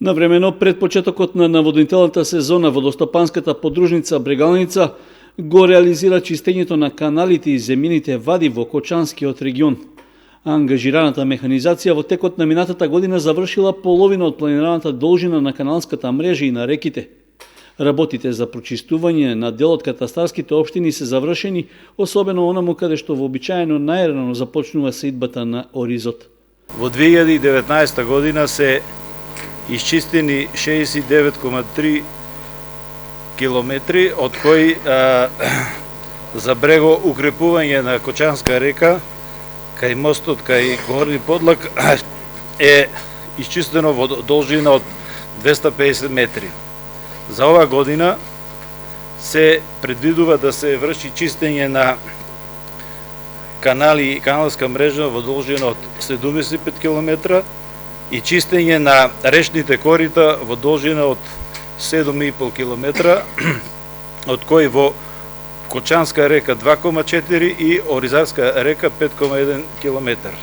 Навремено пред почетокот на наводнителната сезона водостопанската подружница Брегалница го реализира чистењето на каналите и земјините вади во Кочанскиот регион. Ангажираната механизација во текот на минатата година завршила половина од планираната должина на каналската мрежа и на реките. Работите за прочистување на дел од катастарските општини се завршени, особено онаму каде што вообичаено најрано започнува сеидбата на оризот. Во 2019 година се исчистени 69,3 километри, од кои за брего укрепување на Кочанска река, кај мостот, кај Горни Подлак, е исчистено во должина од 250 метри. За ова година се предвидува да се врши чистење на канали и каналска мрежа во должина од 75 км и чистење на речните корита во должина од 7,5 км, од кои во Кочанска река 2,4 и Оризарска река 5,1 км.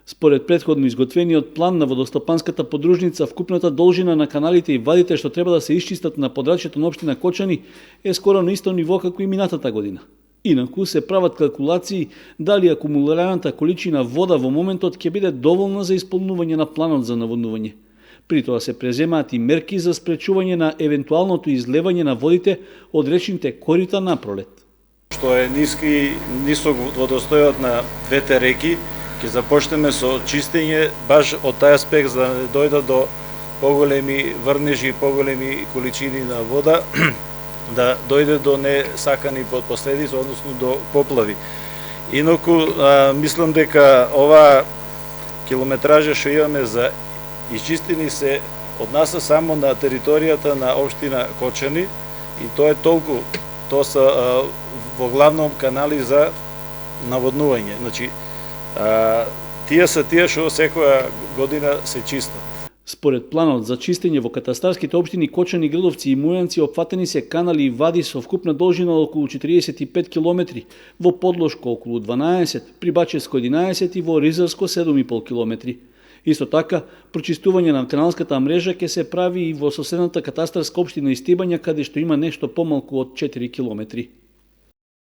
Според претходно изготвениот план на водостопанската подружница, вкупната должина на каналите и вадите што треба да се исчистат на подрачјето на општина Кочани е скоро на исто ниво како и минатата година. Инаку се прават калкулации дали акумулираната количина вода во моментот ќе биде доволна за исполнување на планот за наводнување. При тоа се преземаат и мерки за спречување на евентуалното излевање на водите од речните корита на пролет. Што е нисок водостојот на двете реки, ќе започнеме со чистење баш од тај аспект за да не дојдат до поголеми врнежи и поголеми количини на вода, да дојде до несакани последици, односно до поплави. Инаку, мислам дека ова километража што имаме за исчистени се однася само на територијата на општина Кочани и тоа е толку. Тоа се во главном канали за наводнување. Значи, тие се тие што секоја година се чистат. Според планот за чистење во катастарските општини Кочани, Градовци и Мујанци опфатени се канали и вади со вкупна должина околу 45 км, во Подлошко околу 12, при Бачевско 11 и во Ризарско 7,5 км. Исто така, прочистување на каналската мрежа ќе се прави и во соседната катастарска општина Истибања, каде што има нешто помалку од 4 км.